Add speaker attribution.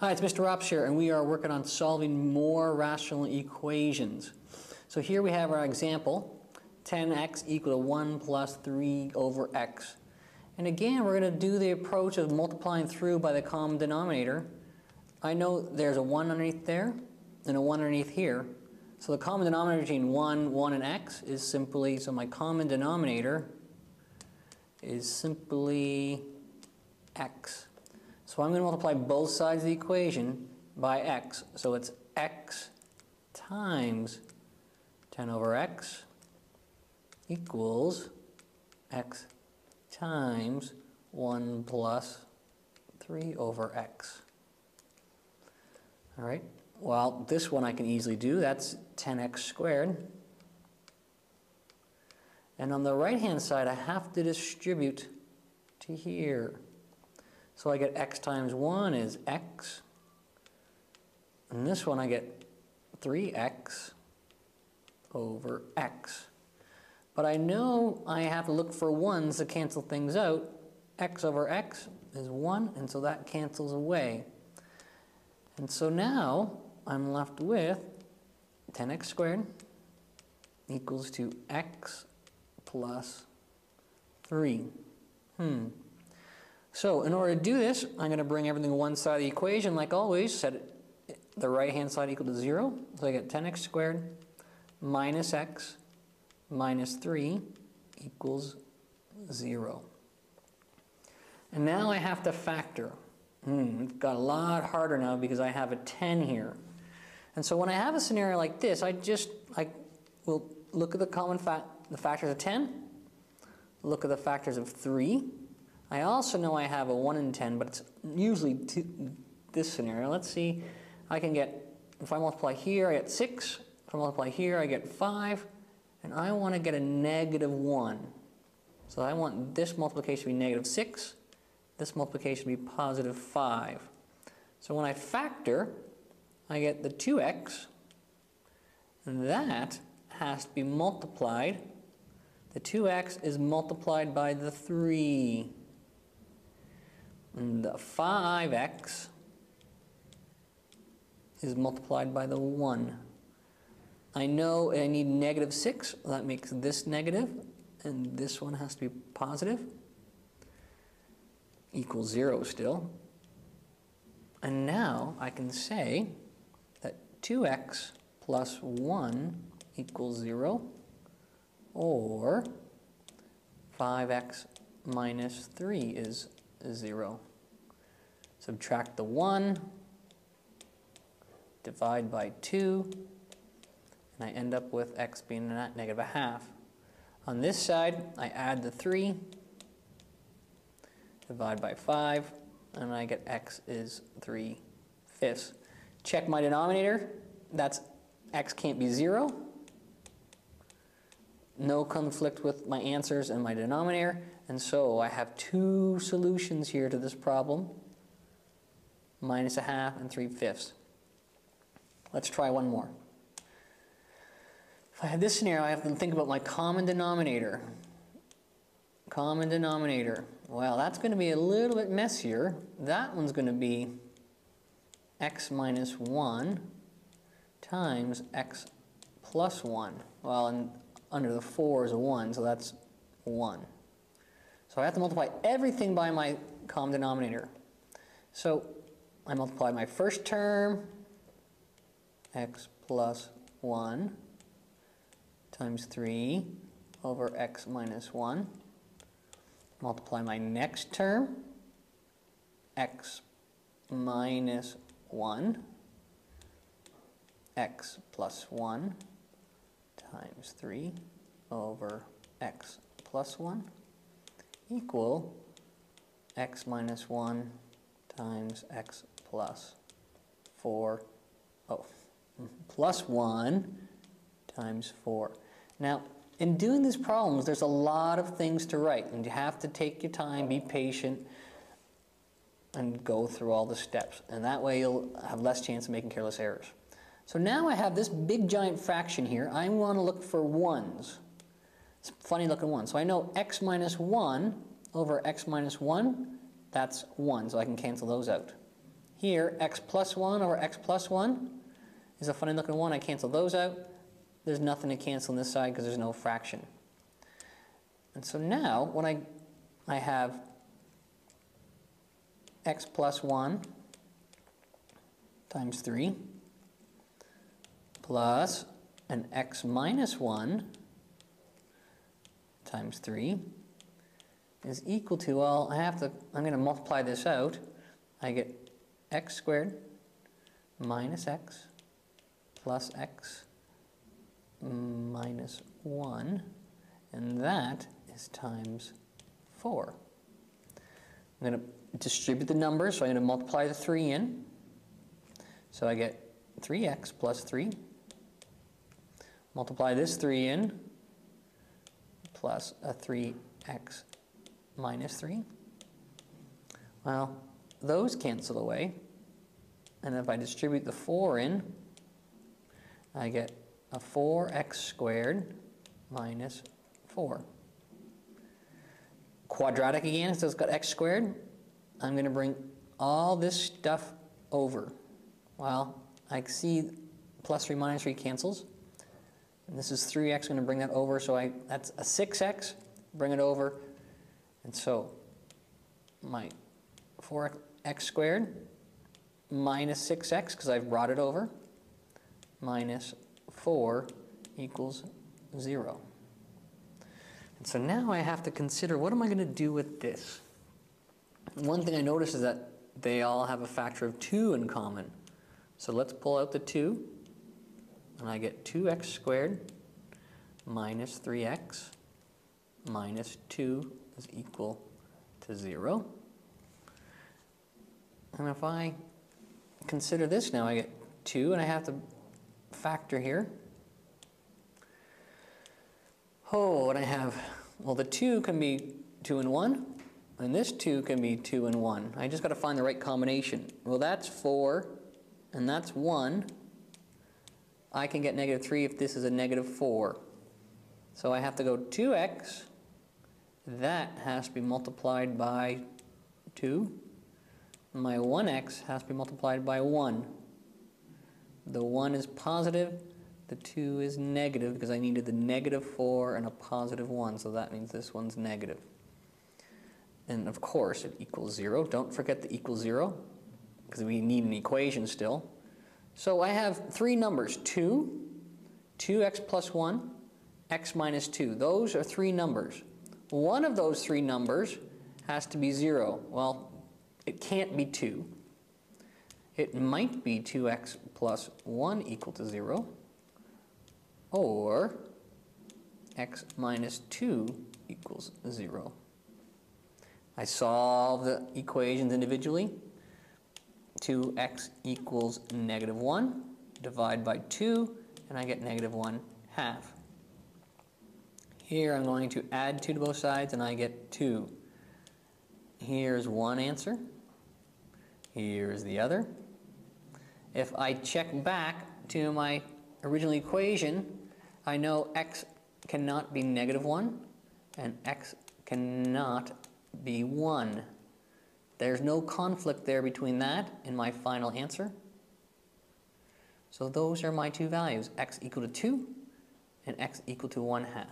Speaker 1: Hi, it's Mr. Rops here, and we are working on solving more rational equations. So here we have our example, 10x equal to 1 plus 3 over x. And again, we're going to do the approach of multiplying through by the common denominator. I know there's a 1 underneath there and a 1 underneath here. So the common denominator between 1, and x is simply, so my common denominator is simply x. So I'm going to multiply both sides of the equation by x. So it's x times 10 over x equals x times 1 plus 3 over x. All right, well, this one I can easily do. That's 10x squared. And on the right-hand side, I have to distribute to here. So I get x times 1 is x. And this one I get 3x over x. But I know I have to look for 1s to cancel things out. X over x is 1, and so that cancels away. And so now I'm left with 10x squared equals to x plus 3. So in order to do this, I'm going to bring everything to one side of the equation like always, set the right-hand side equal to 0. So I get 10x squared minus x minus 3 equals 0. And now I have to factor. It got a lot harder now because I have a 10 here. And so when I have a scenario like this, I will look at the factors of 10, look at the factors of 3. I also know I have a 1 in 10, but it's usually this scenario. Let's see, I can get, if I multiply here, I get 6. If I multiply here, I get 5. And I want to get a negative 1. So I want this multiplication to be negative 6. This multiplication to be positive 5. So when I factor, I get the 2x. And that has to be multiplied. The 2x is multiplied by the 3. And the 5x is multiplied by the 1. I know I need negative 6. That makes this negative, and this one has to be positive. Equals 0 still. And now I can say that 2x plus 1 equals 0, or 5x minus 3 is 0. Subtract the 1, divide by 2, and I end up with x being negative a half. On this side, I add the 3, divide by 5, and I get x is 3/5. Check my denominator. That's x can't be 0. No conflict with my answers and my denominator. And so I have two solutions here to this problem, minus a half and 3/5. Let's try one more. If I have this scenario, I have to think about my common denominator. Common denominator. Well, that's going to be a little bit messier. That one's going to be x minus 1 times x plus 1. Well, and under the 4 is a 1, so that's 1. So I have to multiply everything by my common denominator. So I multiply my first term, x plus 1 times 3 over x minus 1. Multiply my next term, x minus 1, x plus 1 times 3 over x plus 1 equal x minus 1 times x plus 4, plus 1 times 4. Now, in doing these problems, there's a lot of things to write, and you have to take your time, be patient, and go through all the steps. And that way you'll have less chance of making careless errors. So now I have this big giant fraction here. I want to look for 1s. It's a funny looking 1. So I know x minus 1 over x minus 1, that's 1, so I can cancel those out. Here, x plus 1 over x plus 1 is a funny looking 1. I cancel those out. There's nothing to cancel on this side because there's no fraction. And so now, when I have x plus 1 times 3 plus an x minus 1 times 3 is equal to, well, I'm going to multiply this out. I get x squared minus x plus x minus 1, and that is times 4. I'm going to distribute the numbers, so I'm going to multiply the 3 in. So I get 3x plus 3. Multiply this 3 in, plus a 3x minus 3. Well, those cancel away. And if I distribute the 4 in, I get a 4x squared minus 4. Quadratic again, so it's got x squared. I'm going to bring all this stuff over. Well, I see plus 3 minus 3 cancels. And this is 3x, I'm going to bring that over, so that's a 6x, bring it over. And so my 4x squared minus 6x, because I've brought it over, minus 4 equals 0. And so now I have to consider, what am I going to do with this? One thing I notice is that they all have a factor of 2 in common. So let's pull out the 2, and I get 2x squared minus 3x minus 2 is equal to 0. And if I consider this now, I get 2, and I have to factor here. Oh, and I have, well, the 2 can be 2 and 1, and this 2 can be 2 and 1. I just got to find the right combination. Well, that's 4, and that's 1. I can get negative 3 if this is a negative 4. So I have to go 2x. That has to be multiplied by 2. My 1x has to be multiplied by 1. The 1 is positive. The 2 is negative because I needed the negative 4 and a positive 1. So that means this one's negative. And of course it equals 0. Don't forget the equals 0 because we need an equation still. So I have 3 numbers, 2, 2x plus 1, x minus 2. Those are 3 numbers. One of those 3 numbers has to be 0. Well, it can't be 2. It might be 2x plus 1 equal to 0, or x minus 2 equals 0. I solve the equations individually. 2x equals negative 1, divide by 2, and I get negative 1 half. Here I'm going to add 2 to both sides, and I get 2. Here's one answer. Here's the other. If I check back to my original equation, I know x cannot be negative 1, and x cannot be 1. There's no conflict there between that and my final answer. So those are my 2 values, x equal to 2 and x equal to 1/2.